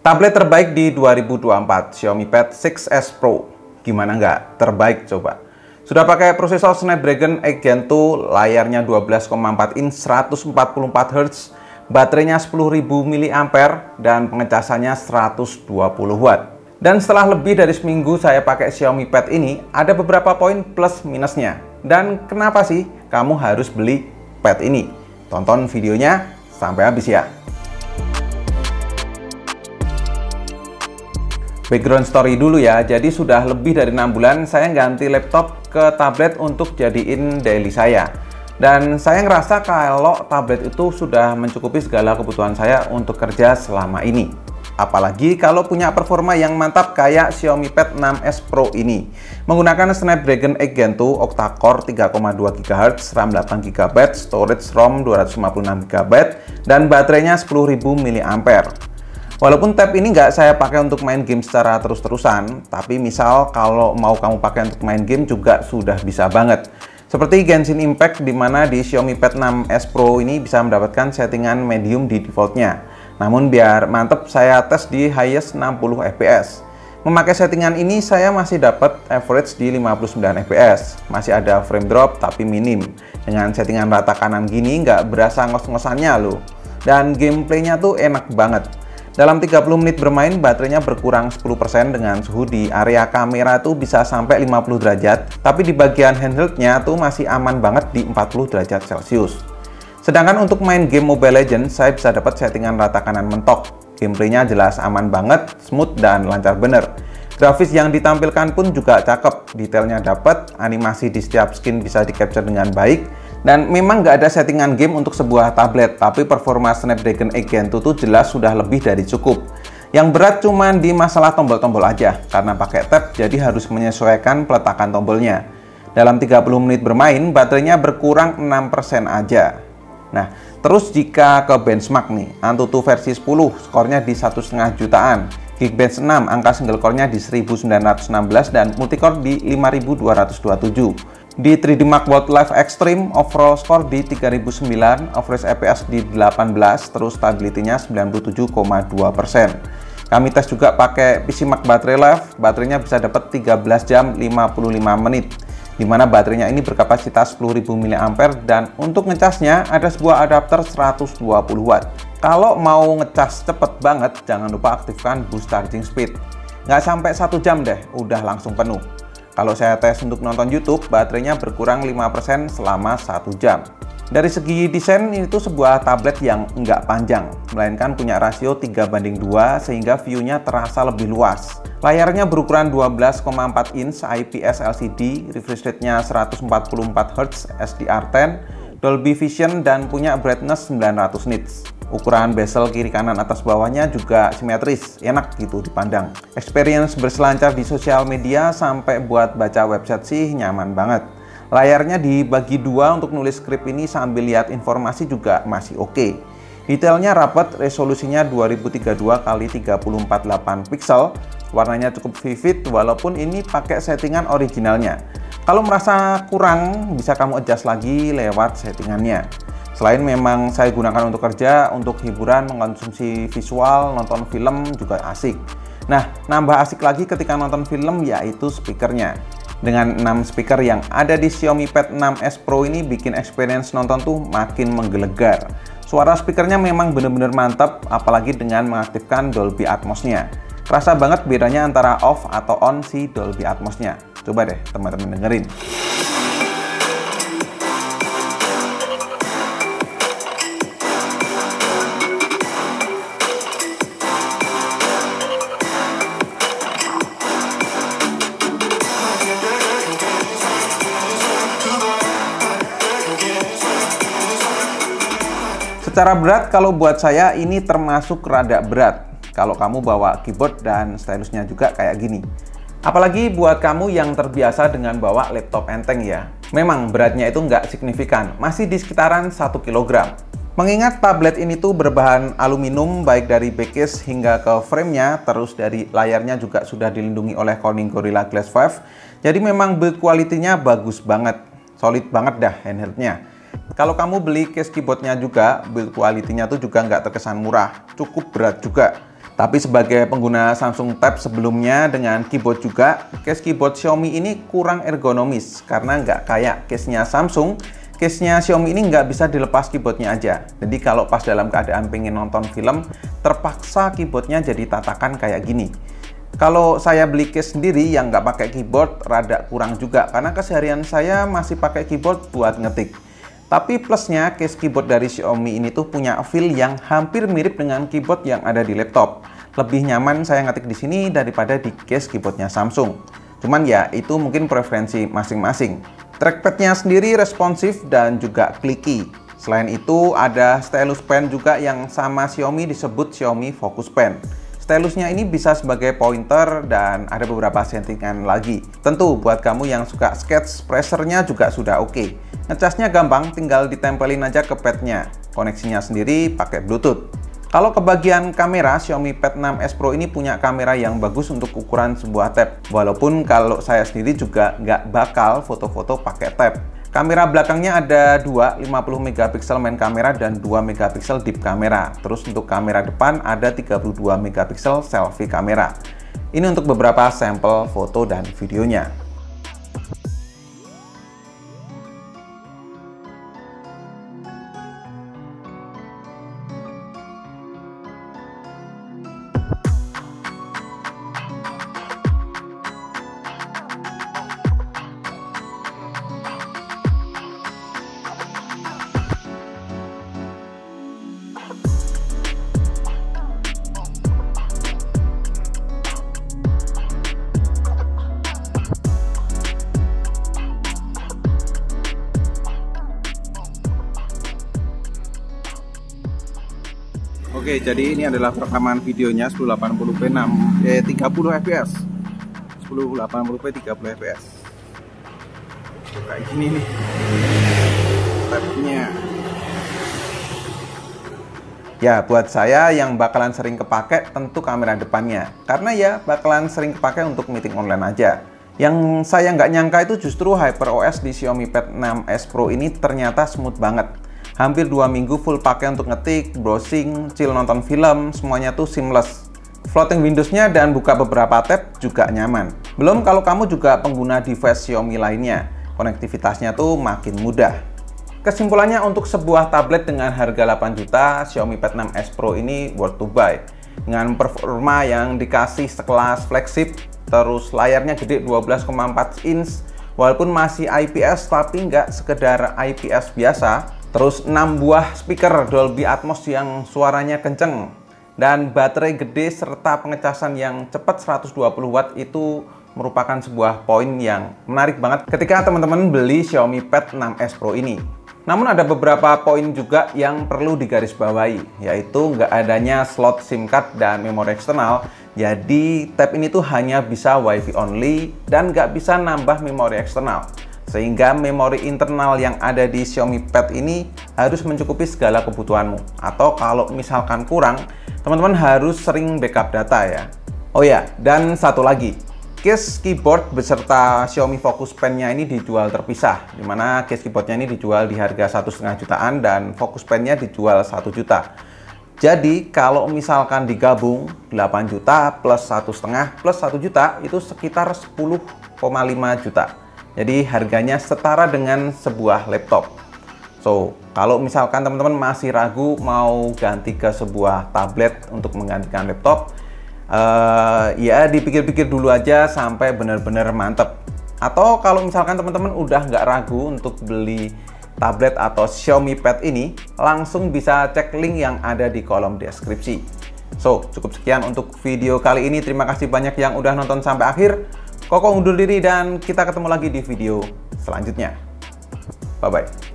Tablet terbaik di 2024, Xiaomi Pad 6s Pro. Gimana nggak? Terbaik coba. Sudah pakai prosesor Snapdragon 8 Gen 2, layarnya 12,4 inch 144 Hz, baterainya 10.000 mAh, dan pengecasannya 120 Watt. Dan setelah lebih dari seminggu saya pakai Xiaomi Pad ini, ada beberapa poin plus minusnya. Dan kenapa sih kamu harus beli Pad ini? Tonton videonya sampai habis ya. Background story dulu ya, jadi sudah lebih dari 6 bulan saya ganti laptop ke tablet untuk jadiin daily saya. Dan saya ngerasa kalau tablet itu sudah mencukupi segala kebutuhan saya untuk kerja selama ini. Apalagi kalau punya performa yang mantap kayak Xiaomi Pad 6s Pro ini. Menggunakan Snapdragon 8 Gen 2 octa-core 3,2 GHz, RAM 8GB, storage ROM 256GB, dan baterainya 10.000 mAh. Walaupun tab ini nggak saya pakai untuk main game secara terus-terusan, tapi misal kalau mau kamu pakai untuk main game juga sudah bisa banget. Seperti Genshin Impact, di mana di Xiaomi Pad 6s Pro ini bisa mendapatkan settingan medium di defaultnya. Namun biar mantep, saya tes di highest 60 fps. Memakai settingan ini saya masih dapat average di 59 fps. Masih ada frame drop tapi minim. Dengan settingan rata kanan gini nggak berasa ngos-ngosannya loh. Dan gameplaynya tuh enak banget. Dalam 30 menit bermain, baterainya berkurang 10% dengan suhu di area kamera tuh bisa sampai 50 derajat, tapi di bagian handheldnya tuh masih aman banget di 40 derajat Celcius. Sedangkan untuk main game Mobile Legends, saya bisa dapat settingan rata kanan mentok. Gameplaynya jelas aman banget, smooth dan lancar bener. Grafis yang ditampilkan pun juga cakep, detailnya dapat, animasi di setiap skin bisa di-capture dengan baik. Dan memang nggak ada settingan game untuk sebuah tablet, tapi performa Snapdragon 8 Gen 2 tuh jelas sudah lebih dari cukup. Yang berat cuma di masalah tombol-tombol aja, karena pakai tab jadi harus menyesuaikan peletakan tombolnya. Dalam 30 menit bermain, baterainya berkurang 6% aja. Nah, terus jika ke benchmark nih, Antutu versi 10, skornya di 1,5 jutaan. Geekbench 6, angka single core-nya di 1916 dan multicore di 5227. Di 3D Mark Wildlife Extreme, overall score di 3009, average FPS di 18, terus stability-nya 97,2%. Kami tes juga pakai PC Mark Battery Life, baterainya bisa dapat 13 jam 55 menit, di mana baterainya ini berkapasitas 10.000 mAh dan untuk ngecasnya ada sebuah adapter 120 Watt. Kalau mau ngecas cepet banget, jangan lupa aktifkan boost charging speed. Nggak sampai 1 jam deh, udah langsung penuh. Kalau saya tes untuk nonton YouTube, baterainya berkurang 5% selama 1 jam. Dari segi desain, itu sebuah tablet yang nggak panjang, melainkan punya rasio 3:2 sehingga view-nya terasa lebih luas. Layarnya berukuran 12,4 inch IPS LCD, refresh rate-nya 144 Hz, SDR10, Dolby Vision, dan punya brightness 900 nits. Ukuran bezel kiri kanan atas bawahnya juga simetris, enak gitu dipandang. Experience berselancar di sosial media sampai buat baca website sih nyaman banget. Layarnya dibagi dua untuk nulis skrip ini sambil lihat informasi juga masih oke. Detailnya rapat, resolusinya 2032 x 3048 pixel. Warnanya cukup vivid walaupun ini pakai settingan originalnya. Kalau merasa kurang, bisa kamu adjust lagi lewat settingannya. Selain memang saya gunakan untuk kerja, untuk hiburan, mengkonsumsi visual, nonton film juga asik. Nah, nambah asik lagi ketika nonton film yaitu speakernya. Dengan 6 speaker yang ada di Xiaomi Pad 6s Pro ini bikin experience nonton tuh makin menggelegar. Suara speakernya memang bener-bener mantap, apalagi dengan mengaktifkan Dolby Atmos-nya. Kerasa banget bedanya antara off atau on si Dolby Atmos-nya. Coba deh teman-teman dengerin. Secara berat, kalau buat saya ini termasuk rada berat. Kalau kamu bawa keyboard dan stylusnya juga kayak gini. Apalagi buat kamu yang terbiasa dengan bawa laptop enteng ya. Memang beratnya itu nggak signifikan, masih di sekitaran 1 kg. Mengingat tablet ini tuh berbahan aluminium baik dari backcase hingga ke framenya, terus dari layarnya juga sudah dilindungi oleh Corning Gorilla Glass 5. Jadi memang build quality-nya bagus banget, solid banget dah handheldnya. Kalau kamu beli case keyboardnya juga, build quality-nya tuh juga nggak terkesan murah, cukup berat juga. Tapi sebagai pengguna Samsung Tab sebelumnya dengan keyboard juga, case keyboard Xiaomi ini kurang ergonomis karena nggak kayak case-nya Samsung. Case-nya Xiaomi ini nggak bisa dilepas keyboardnya aja. Jadi kalau pas dalam keadaan pengen nonton film, terpaksa keyboardnya jadi tatakan kayak gini. Kalau saya beli case sendiri yang nggak pakai keyboard, rada kurang juga karena keseharian saya masih pakai keyboard buat ngetik. Tapi plusnya case keyboard dari Xiaomi ini tuh punya feel yang hampir mirip dengan keyboard yang ada di laptop. Lebih nyaman saya ngetik di sini daripada di case keyboardnya Samsung. Cuman ya itu mungkin preferensi masing-masing. Trackpadnya sendiri responsif dan juga clicky. Selain itu ada stylus pen juga yang sama Xiaomi disebut Xiaomi Focus Pen. Stylusnya ini bisa sebagai pointer dan ada beberapa settingan lagi. Tentu buat kamu yang suka sketch, pressernya juga sudah oke. Ngecasnya gampang, tinggal ditempelin aja ke padnya. Koneksinya sendiri pakai Bluetooth. Kalau ke bagian kamera, Xiaomi Pad 6s Pro ini punya kamera yang bagus untuk ukuran sebuah tab. Walaupun kalau saya sendiri juga nggak bakal foto-foto pakai tab. Kamera belakangnya ada dua 50 megapiksel main kamera dan 2 megapiksel deep kamera. Terus untuk kamera depan ada 32 megapiksel selfie kamera. Ini untuk beberapa sampel foto dan videonya. Oke, jadi ini adalah rekaman videonya 1080p 30 fps. 1080p 30 fps. Kayak gini nih. Tabnya. Ya, buat saya yang bakalan sering kepake tentu kamera depannya. Karena ya bakalan sering kepake untuk meeting online aja. Yang saya nggak nyangka itu justru HyperOS di Xiaomi Pad 6s Pro ini ternyata smooth banget. Hampir 2 minggu full pakai untuk ngetik, browsing, chill nonton film, semuanya tuh seamless. Floating Windows-nya dan buka beberapa tab juga nyaman. Belum kalau kamu juga pengguna device Xiaomi lainnya, konektivitasnya tuh makin mudah. Kesimpulannya untuk sebuah tablet dengan harga 8 juta, Xiaomi Pad 6s Pro ini worth to buy. Dengan performa yang dikasih sekelas flagship, terus layarnya gede 12,4 inch, walaupun masih IPS tapi nggak sekedar IPS biasa. Terus 6 buah speaker Dolby Atmos yang suaranya kenceng dan baterai gede serta pengecasan yang cepat 120 watt itu merupakan sebuah poin yang menarik banget ketika teman-teman beli Xiaomi Pad 6s Pro ini. Namun ada beberapa poin juga yang perlu digarisbawahi, yaitu nggak adanya slot SIM card dan memori eksternal. Jadi tab ini tuh hanya bisa WiFi only dan nggak bisa nambah memori eksternal. Sehingga memori internal yang ada di Xiaomi Pad ini harus mencukupi segala kebutuhanmu. Atau kalau misalkan kurang, teman-teman harus sering backup data ya. Oh ya, dan satu lagi, case keyboard beserta Xiaomi Focus Pen-nya ini dijual terpisah, dimana case keyboardnya ini dijual di harga 1,5 jutaan dan Focus Pen-nya dijual 1 juta. Jadi kalau misalkan digabung 8 juta plus 1,5 plus 1 juta itu sekitar 10,5 juta. Jadi harganya setara dengan sebuah laptop. So, kalau misalkan teman-teman masih ragu mau ganti ke sebuah tablet untuk menggantikan laptop, ya dipikir-pikir dulu aja sampai benar-benar mantep. Atau kalau misalkan teman-teman udah nggak ragu untuk beli tablet atau Xiaomi Pad ini, langsung bisa cek link yang ada di kolom deskripsi. So, cukup sekian untuk video kali ini. Terima kasih banyak yang udah nonton sampai akhir. Koko undur diri dan kita ketemu lagi di video selanjutnya. Bye-bye.